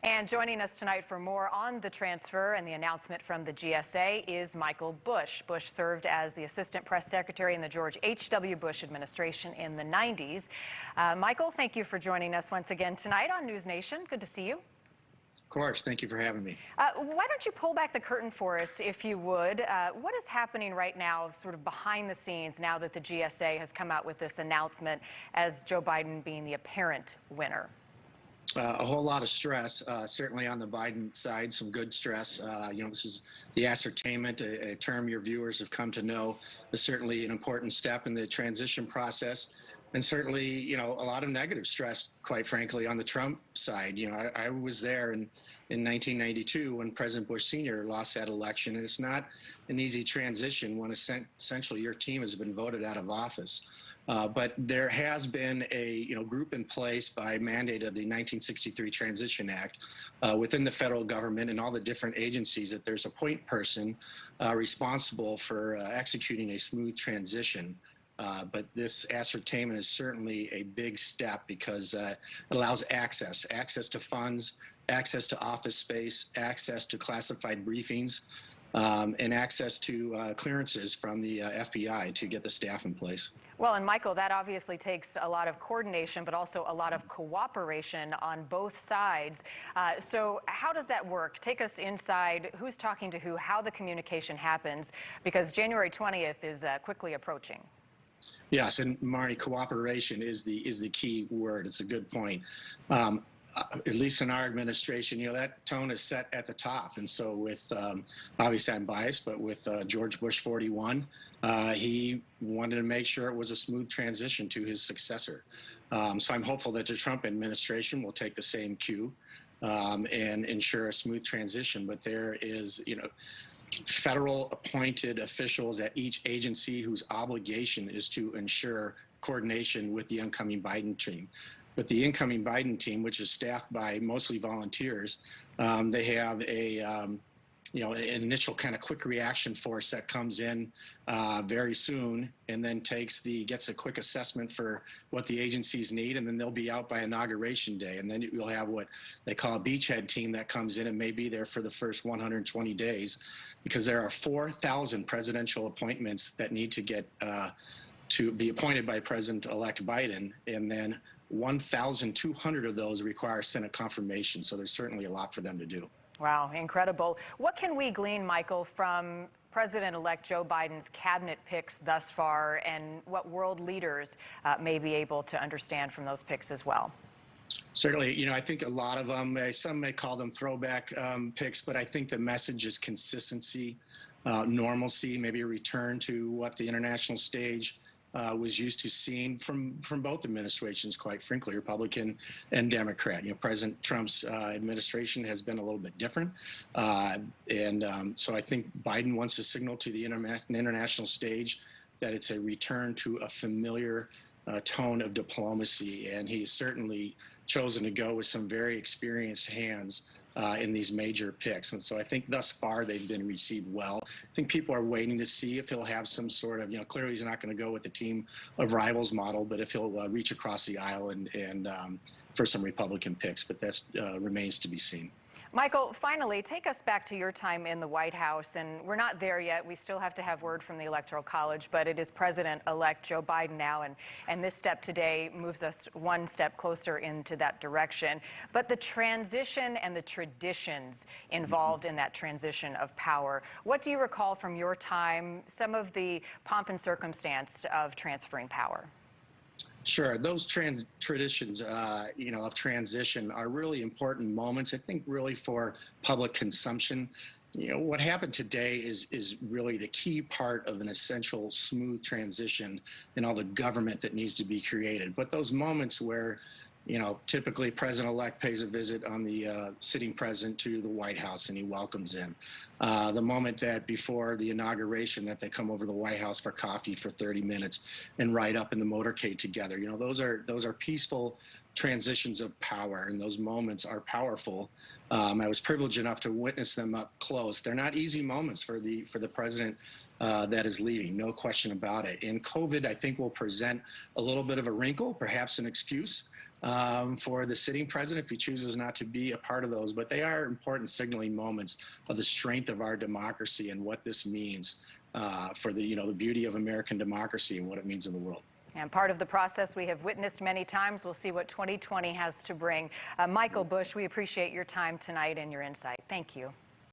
And joining us tonight for more on the transfer and the announcement from the GSA is Michael Bush. Bush served as the Assistant Press Secretary in the George H.W. Bush administration in the 90s. Michael, thank you for joining us once again tonight on News Nation. Good to see you. Of course. Thank you for having me. Why don't you pull back the curtain for us, if you would? What is happening right now, sort of behind the scenes, now that the GSA has come out with this announcement as Joe Biden being the apparent winner? A whole lot of stress, certainly on the Biden side, some good stress. This is the ascertainment, a term your viewers have come to know, is certainly an important step in the transition process. And certainly, a lot of negative stress, quite frankly, on the Trump side. I was there in 1992 when President Bush Sr. lost that election. And it's not an easy transition when essentially your team has been voted out of office. But there has been a group in place by mandate of the 1963 Transition Act within the federal government and all the different agencies that there's a point person responsible for executing a smooth transition. But this ascertainment is certainly a big step because it allows access to funds, access to office space, access to classified briefings, and access to clearances from the FBI to get the staff in place. Well, and Michael, that obviously takes a lot of coordination, but also a lot of cooperation on both sides. So how does that work? Take us inside, who's talking to who, how the communication happens, because January 20th is quickly approaching. Yes, and Marnie, cooperation is the key word. It's a good point. At least in our administration, that tone is set at the top. And so with, obviously I'm biased, but with George Bush 41, he wanted to make sure it was a smooth transition to his successor. So I'm hopeful that the Trump administration will take the same cue and ensure a smooth transition. But there is, federal appointed officials at each agency whose obligation is to ensure coordination with the incoming Biden team. But the incoming Biden team, which is staffed by mostly volunteers, they have an initial kind of quick reaction force that comes in very soon and then gets a quick assessment for what the agencies need, and then they'll be out by inauguration day. And then you'll have what they call a beachhead team that comes in and may be there for the first 120 days, because there are 4,000 presidential appointments that need to get to be appointed by President-elect Biden, and then 1,200 of those require Senate confirmation. So there's certainly a lot for them to do. Wow, incredible. What can we glean, Michael, from President-elect Joe Biden's cabinet picks thus far, and what world leaders may be able to understand from those picks as well? Certainly, I think a lot of them, some may call them throwback picks, but I think the message is consistency, normalcy, maybe a return to what the international stage was used to seeing from both administrations, quite frankly, Republican and Democrat. President Trump's administration has been a little bit different. So I think Biden wants to signal to the international stage that it's a return to a familiar tone of diplomacy. And he's certainly chosen to go with some very experienced hands in these major picks. And so I think thus far they've been received well. I think people are waiting to see if he'll have some sort of, clearly he's not going to go with the team of rivals model, but if he'll reach across the aisle and for some Republican picks, but that remains to be seen. Michael, finally, take us back to your time in the White House, and we're not there yet. We still have to have word from the Electoral College, but it is President-elect Joe Biden now, and this step today moves us one step closer into that direction. But the transition and the traditions involved in that transition of power, what do you recall from your time, some of the pomp and circumstance of transferring power? Sure. Those traditions, of transition are really important moments, I think, really for public consumption. What happened today is really the key part of an essential smooth transition in all the government that needs to be created. But those moments where, typically President-elect pays a visit on the sitting president to the White House and he welcomes in. The moment that before the inauguration that they come over to the White House for coffee for 30 minutes and ride up in the motorcade together. Those are peaceful transitions of power, and those moments are powerful. I was privileged enough to witness them up close. They're not easy moments for the president that is leaving, no question about it. And COVID, I think, will present a little bit of a wrinkle, perhaps an excuse for the sitting president if he chooses not to be a part of those. But they are important signaling moments of the strength of our democracy and what this means for the beauty of American democracy and what it means in the world. And part of the process we have witnessed many times. We'll see what 2020 has to bring. Michael Bush, we appreciate your time tonight and your insight. Thank you.